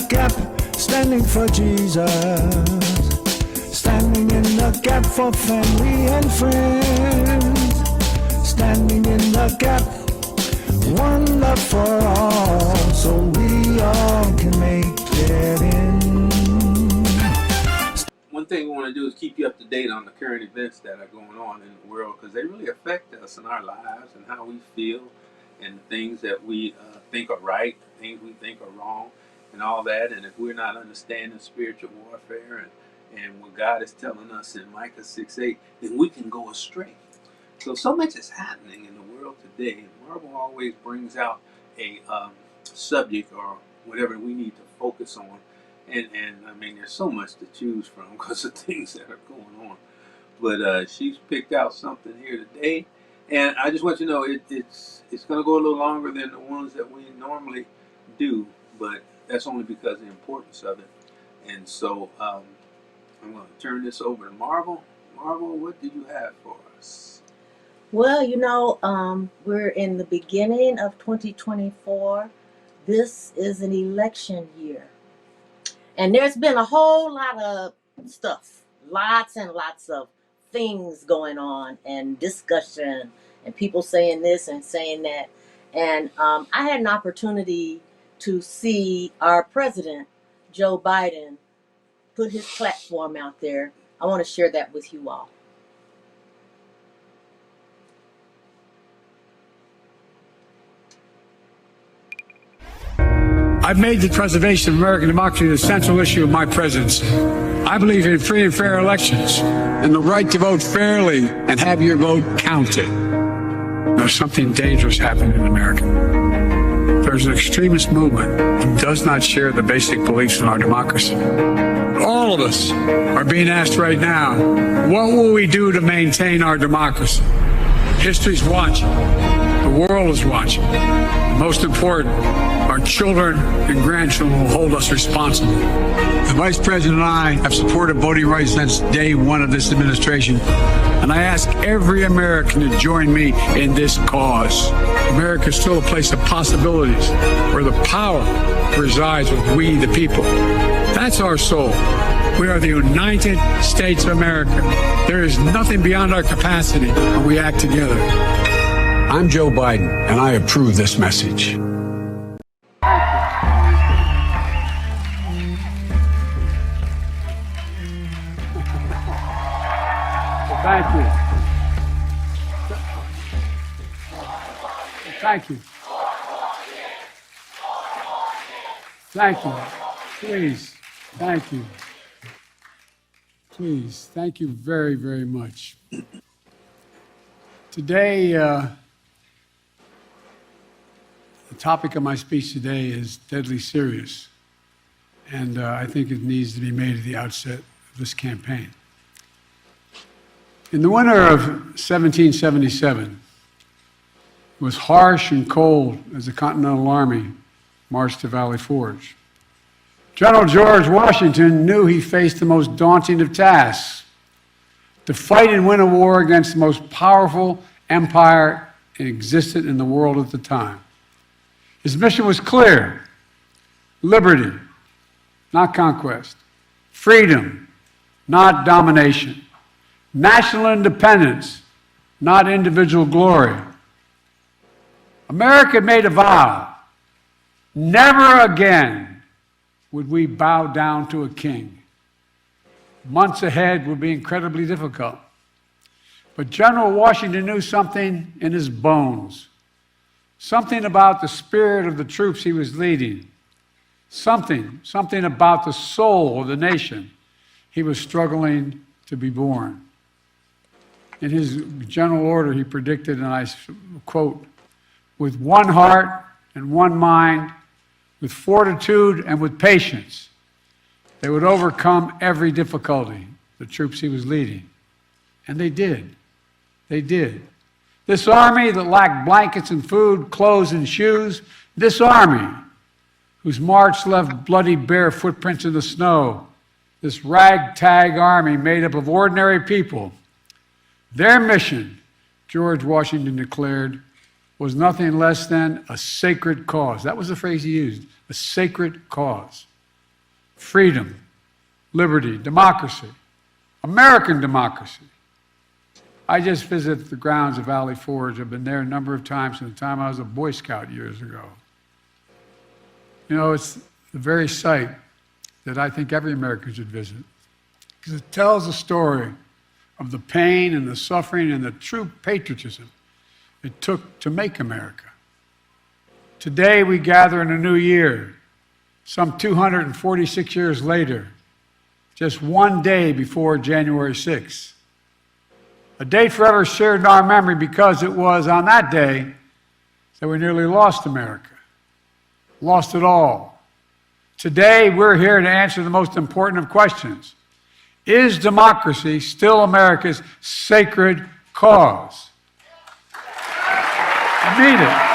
gap, standing for Jesus, standing in the gap for family and friends, standing in the gap, one love for all, so we all can make it in. One thing we want to do is keep you up to date on the current events that are going on in the world, because they really affect us in our lives and how we feel, and the things that we think are right, things we think are wrong, and all that. And if we're not understanding spiritual warfare and what God is telling us in Micah 6:8, then we can go astray. So much is happening in the world today, and Marvel always brings out a subject or whatever we need to focus on. And I mean, there's so much to choose from because of things that are going on. But she's picked out something here today, and I just want you to know it's going to go a little longer than the ones that we normally do, but that's only because of the importance of it. And so I'm going to turn this over to Marvel. Marvel, what do you have for us? Well, we're in the beginning of 2024. This is an election year. And there's been a whole lot of stuff, lots and lots of things going on and discussion and people saying this and saying that. And I had an opportunity to see our president, Joe Biden, put his platform out there. I want to share that with you all. I've made the preservation of American democracy the central issue of my presidency. I believe in free and fair elections and the right to vote fairly and have your vote counted. There's something dangerous happening in America. There's an extremist movement that does not share the basic beliefs in our democracy. All of us are being asked right now, what will we do to maintain our democracy? History's watching. The world is watching. And most important, our children and grandchildren will hold us responsible. The Vice President and I have supported voting rights since day one of this administration, and I ask every American to join me in this cause. America is still a place of possibilities where the power resides with we, the people. That's our soul. We are the United States of America. There is nothing beyond our capacity when we act together. I'm Joe Biden, and I approve this message. Thank you. Thank you. Thank you. Please. Thank you. Please. Thank you very, very much. Today, the topic of my speech today is deadly serious, and I think it needs to be made at the outset of this campaign. In the winter of 1777, it was harsh and cold as the Continental Army marched to Valley Forge. General George Washington knew he faced the most daunting of tasks: to fight and win a war against the most powerful empire existed in the world at the time. His mission was clear: liberty, not conquest; freedom, not domination; national independence, not individual glory. America made a vow: never again would we bow down to a king. Months ahead would be incredibly difficult. But General Washington knew something in his bones, something about the spirit of the troops he was leading, something about the soul of the nation he was struggling to be born. In his general order, he predicted, and I quote, "With one heart and one mind, with fortitude and with patience, they would overcome every difficulty," the troops he was leading. And they did. They did. This army that lacked blankets and food, clothes and shoes, this army whose march left bloody bare footprints in the snow, this ragtag army made up of ordinary people, their mission, George Washington declared, was nothing less than a sacred cause. That was the phrase he used, a sacred cause. freedom, liberty, democracy, American democracy. I just visited the grounds of Valley Forge. I've been there a number of times from the time I was a Boy Scout years ago. You know, it's the very site that I think every American should visit, because it tells the story of the pain and the suffering and the true patriotism it took to make America. Today we gather in a new year, some 246 years later, just one day before January 6th. A date forever shared in our memory because it was on that day that we nearly lost America, lost it all. Today we're here to answer the most important of questions. Is democracy still America's sacred cause? I mean it.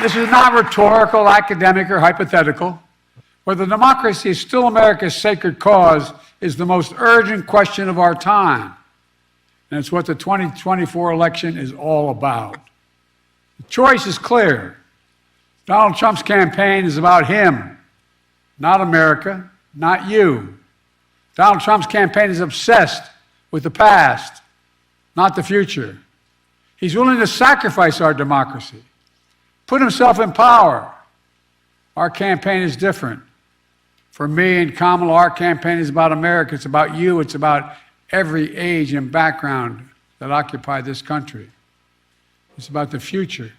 This is not rhetorical, academic, or hypothetical. Whether democracy is still America's sacred cause is the most urgent question of our time. And it's what the 2024 election is all about. The choice is clear. Donald Trump's campaign is about him, not America, not you. Donald Trump's campaign is obsessed with the past, not the future. He's willing to sacrifice our democracy, put himself in power. Our campaign is different. For me and Kamala, our campaign is about America. It's about you. It's about every age and background that occupy this country. It's about the future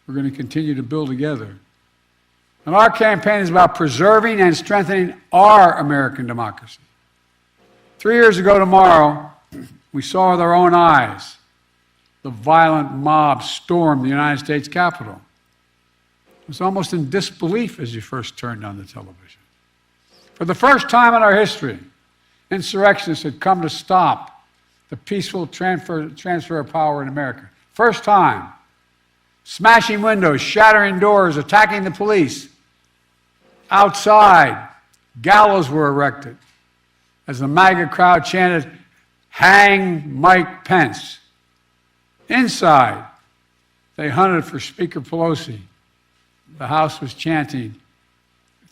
we're going to continue to build together. And our campaign is about preserving and strengthening our American democracy. 3 years ago tomorrow, we saw with our own eyes the violent mob storm the United States Capitol. It was almost in disbelief as you first turned on the television. For the first time in our history, insurrectionists had come to stop the peaceful transfer of power in America. First time. Smashing windows, shattering doors, attacking the police. Outside, gallows were erected as the MAGA crowd chanted, "Hang Mike Pence." Inside, they hunted for Speaker Pelosi. The House was chanting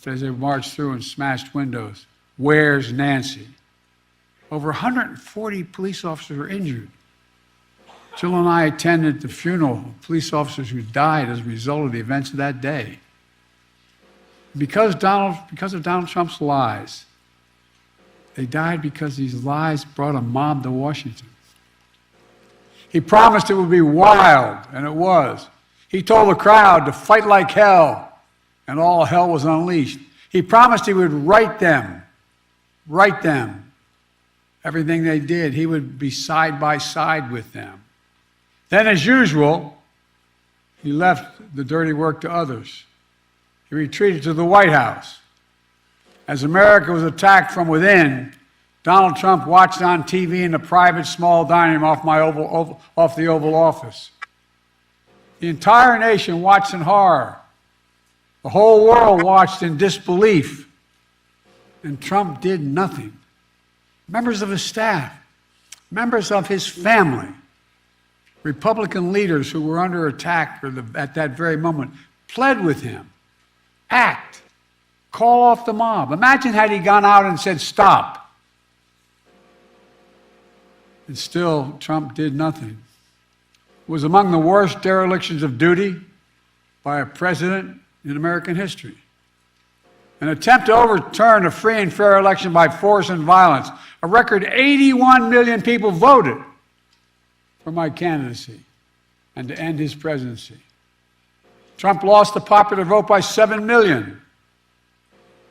as they marched through and smashed windows, "Where's Nancy?" Over 140 police officers were injured. Jill and I attended the funeral of police officers who died as a result of the events of that day. Because of Donald Trump's lies, they died because these lies brought a mob to Washington. He promised it would be wild, and it was. He told the crowd to fight like hell, and all hell was unleashed. He promised he would right them, everything they did. He would be side by side with them. Then, as usual, he left the dirty work to others. He retreated to the White House. As America was attacked from within, Donald Trump watched on TV in a private small dining room off the Oval Office. The entire nation watched in horror. The whole world watched in disbelief. And Trump did nothing. Members of his staff, members of his family, Republican leaders who were under attack at that very moment pled with him. Act. Call off the mob. Imagine had he gone out and said, "Stop." And still, Trump did nothing. It was among the worst derelictions of duty by a president in American history. An attempt to overturn a free and fair election by force and violence. A record 81 million people voted for my candidacy and to end his presidency. Trump lost the popular vote by 7 million.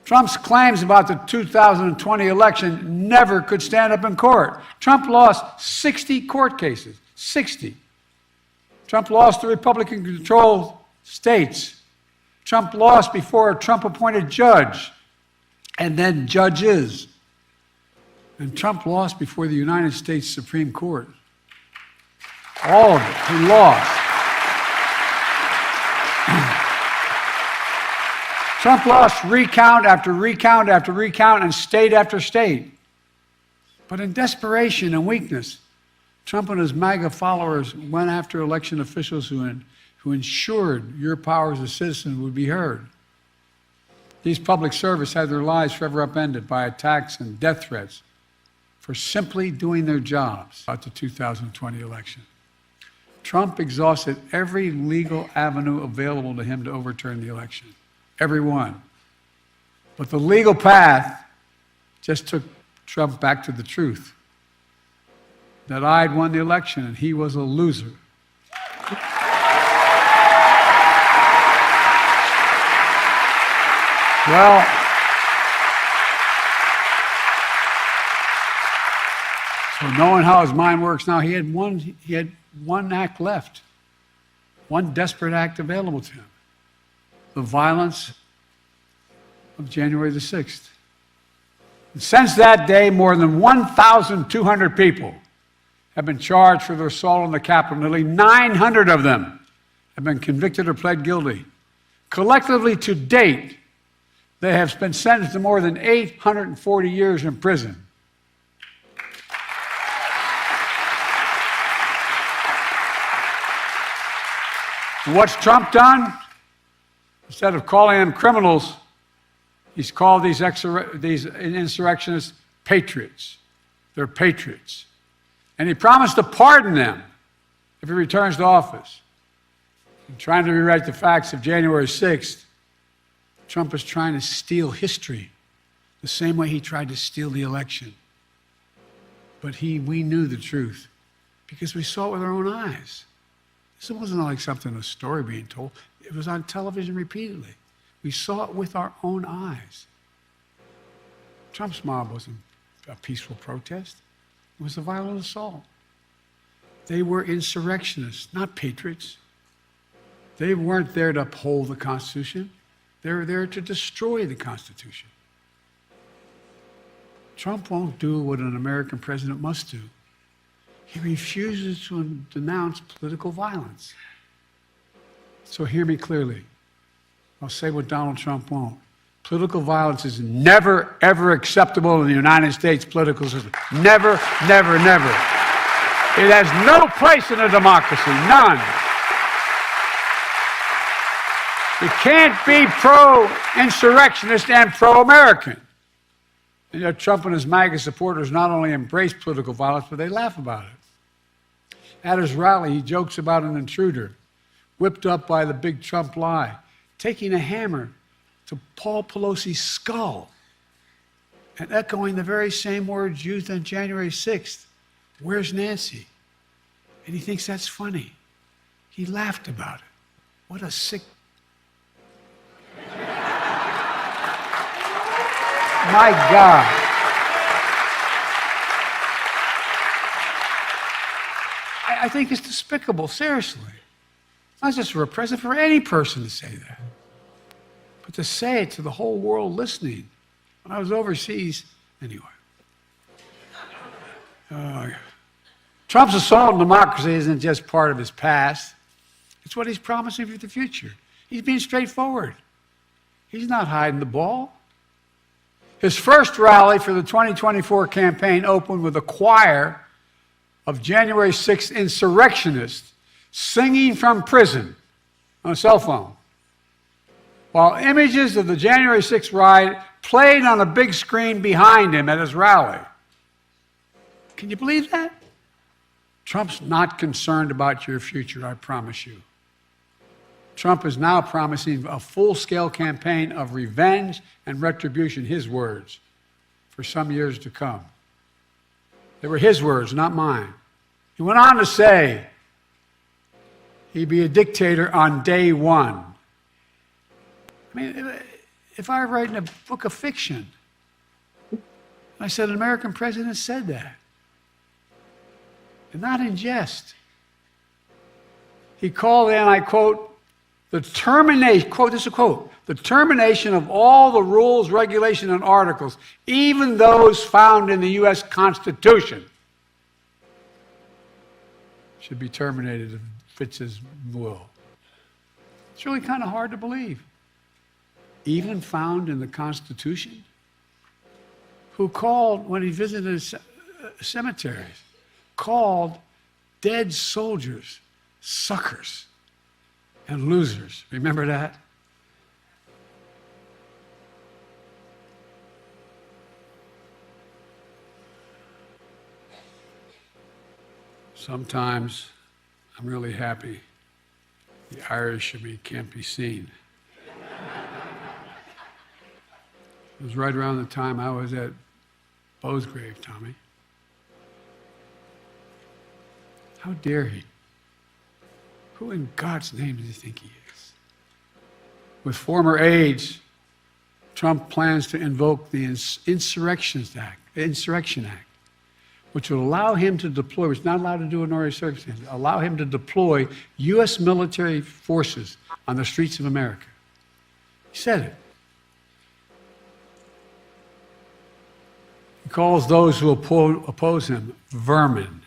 Trump's claims about the 2020 election never could stand up in court. Trump lost 60 court cases, 60. Trump lost the Republican-controlled states. Trump lost before a Trump-appointed judge, and then judges. And Trump lost before the United States Supreme Court. All of it, he lost. Trump lost recount after recount after recount and state after state. But in desperation and weakness, Trump and his MAGA followers went after election officials who who ensured your power as a citizen would be heard. These public servants had their lives forever upended by attacks and death threats for simply doing their jobs at the 2020 election. Trump exhausted every legal avenue available to him to overturn the election. Every one. But the legal path just took Trump back to the truth. That I'd won the election and he was a loser. Well, so knowing how his mind works now, he had one act left, one desperate act available to him: the violence of January the 6th. And since that day, more than 1,200 people have been charged for their assault on the Capitol. Nearly 900 of them have been convicted or pled guilty. Collectively, to date, they have been sentenced to more than 840 years in prison. What's Trump done? Instead of calling them criminals, he's called these insurrectionists patriots. They're patriots. And he promised to pardon them if he returns to office. In trying to rewrite the facts of January 6th, Trump is trying to steal history the same way he tried to steal the election. But we knew the truth because we saw it with our own eyes. This wasn't like a story being told. It was on television repeatedly. We saw it with our own eyes. Trump's mob wasn't a peaceful protest. It was a violent assault. They were insurrectionists, not patriots. They weren't there to uphold the Constitution. They were there to destroy the Constitution. Trump won't do what an American president must do. He refuses to denounce political violence. So hear me clearly. I'll say what Donald Trump won't. Political violence is never, ever acceptable in the United States political system. Never, never, never. It has no place in a democracy, none. You can't be pro-insurrectionist and pro-American. And yet Trump and his MAGA supporters not only embrace political violence, but they laugh about it. At his rally, he jokes about an intruder, whipped up by the big Trump lie, taking a hammer to Paul Pelosi's skull and echoing the very same words used on January 6th. Where's Nancy? And he thinks that's funny. He laughed about it. What a sick... My God. I think it's despicable, seriously. Not just for a president, for any person to say that. But to say it to the whole world listening. When I was overseas, anyway. Trump's assault on democracy isn't just part of his past. It's what he's promising for the future. He's being straightforward. He's not hiding the ball. His first rally for the 2024 campaign opened with a choir of January 6th insurrectionists singing from prison on a cell phone, while images of the January 6th riot played on a big screen behind him at his rally. Can you believe that? Trump's not concerned about your future, I promise you. Trump is now promising a full-scale campaign of revenge and retribution, his words, for some years to come. They were his words, not mine. He went on to say he'd be a dictator on day one. I mean, if I were writing a book of fiction, I said an American president said that, and not in jest. He called, and I quote, the termination, quote, this is a quote, the termination of all the rules, regulations, and articles, even those found in the U.S. Constitution, should be terminated if it fits his will. It's really kind of hard to believe. Even found in the Constitution? Who called, when he visited cemeteries, called dead soldiers suckers. and losers. Remember that? Sometimes I'm really happy the Irish in me can't be seen. It was right around the time I was at Bo's grave, Tommy. How dare he? Who in God's name does he think he is? With former aides, Trump plans to invoke the Insurrection Act, which would allow him to deploy, which is not allowed to do in ordinary circumstances, allow him to deploy U.S. military forces on the streets of America. He said it. He calls those who oppose him vermin.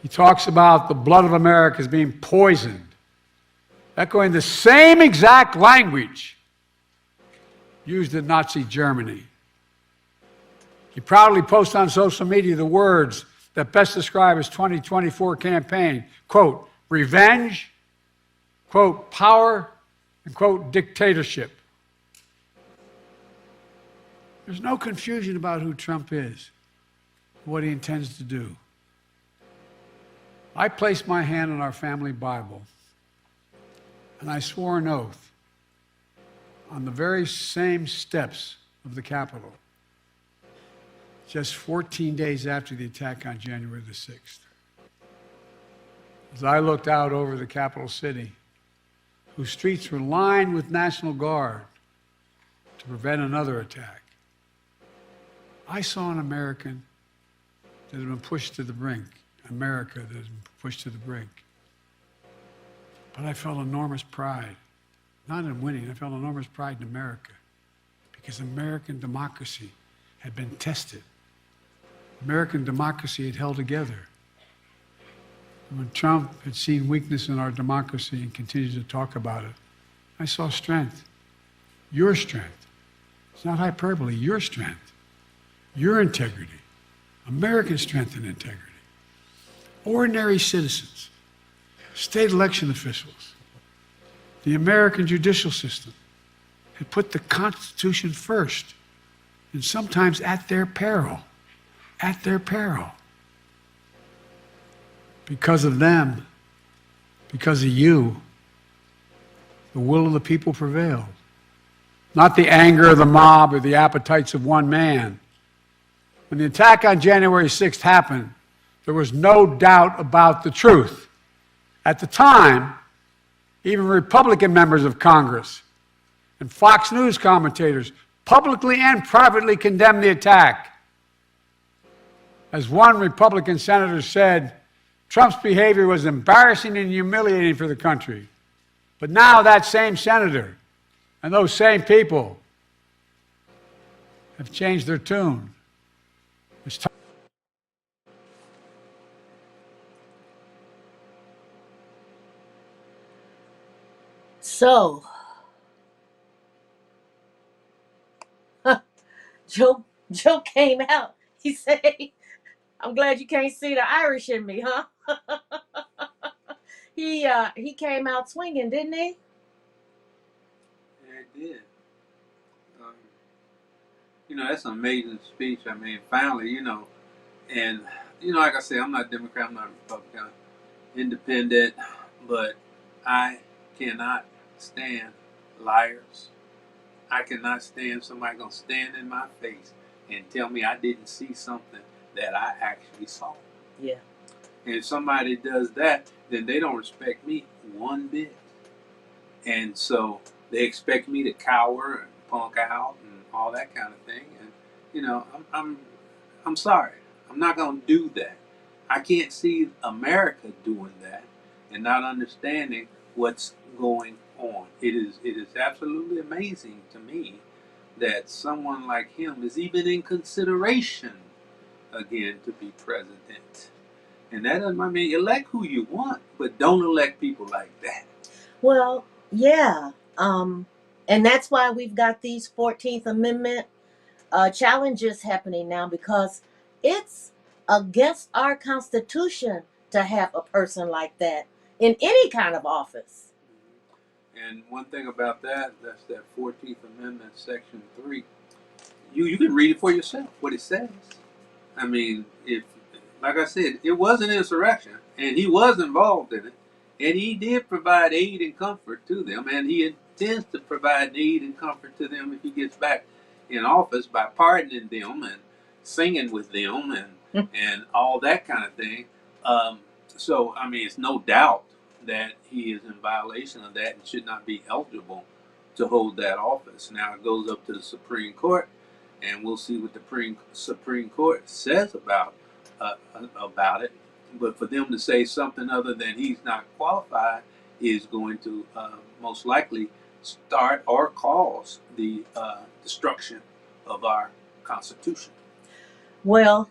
He talks about the blood of America as being poisoned, echoing the same exact language used in Nazi Germany. He proudly posts on social media the words that best describe his 2024 campaign, quote, revenge, quote, power, and quote, dictatorship. There's no confusion about who Trump is, what he intends to do. I placed my hand on our family Bible, and I swore an oath on the very same steps of the Capitol, just 14 days after the attack on January the 6th. As I looked out over the capital city, whose streets were lined with National Guard to prevent another attack, I saw an American that had been pushed to the brink, America that had been pushed to the brink. But I felt enormous pride, not in winning, I felt enormous pride in America, because American democracy had been tested. American democracy had held together. And when Trump had seen weakness in our democracy and continued to talk about it, I saw strength, your strength. It's not hyperbole, your strength, your integrity, American strength and integrity. Ordinary citizens, state election officials, the American judicial system had put the Constitution first, and sometimes at their peril. At their peril. Because of them, because of you, the will of the people prevailed. Not the anger of the mob or the appetites of one man. When the attack on January 6th happened, there was no doubt about the truth. At the time, even Republican members of Congress and Fox News commentators publicly and privately condemned the attack. As one Republican senator said, Trump's behavior was embarrassing and humiliating for the country. But now that same senator and those same people have changed their tune. It's time. So, Joe came out. He said, I'm glad you can't see the Irish in me, huh? He came out swinging, didn't he? Yeah, it did. That's an amazing speech. I mean, finally, and, like I said, I'm not Democrat, I'm not Republican, independent, but I cannot stand liars. I cannot stand somebody going to stand in my face and tell me I didn't see something that I actually saw. Yeah. And if somebody does that, then they don't respect me one bit. And so they expect me to cower and punk out and all that kind of thing. And I'm sorry. I'm not going to do that. I can't see America doing that and not understanding what's going on. It is absolutely amazing to me that someone like him is even in consideration again to be president. And that doesn't mean elect who you want, but don't elect people like that. Well, yeah. And that's why we've got these 14th Amendment challenges happening now, because it's against our Constitution to have a person like that in any kind of office. And one thing about that's that 14th Amendment, Section 3. You can read it for yourself, what it says. I mean, if, like I said, it was an insurrection, and he was involved in it, and he did provide aid and comfort to them, and he intends to provide aid and comfort to them if he gets back in office by pardoning them and singing with them and all that kind of thing. So, I mean, it's no doubt that he is in violation of that and should not be eligible to hold that office. Now it goes up to the Supreme Court, and we'll see what the Supreme Court says about it. But for them to say something other than he's not qualified is going to most likely start or cause the destruction of our Constitution. Well,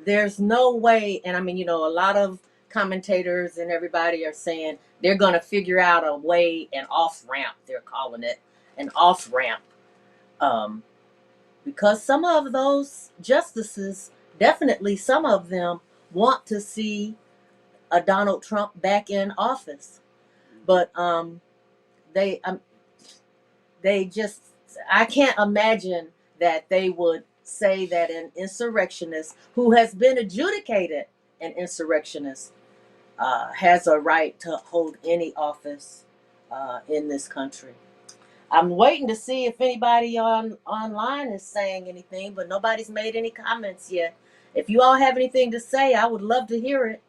there's no way, and I mean, you know, a lot of commentators and everybody are saying they're going to figure out a way, an off ramp, they're calling it an off ramp. Because some of those justices, definitely some of them, want to see a Donald Trump back in office. But they just, I can't imagine that they would say that an insurrectionist who has been adjudicated an insurrectionist has a right to hold any office in this country. I'm waiting to see if anybody online is saying anything, but nobody's made any comments yet. If you all have anything to say, I would love to hear it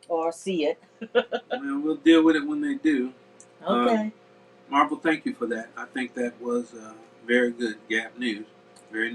or see it. Well, we'll deal with it when they do. Okay. Marvel, thank you for that. I think that was very good Gap News. Very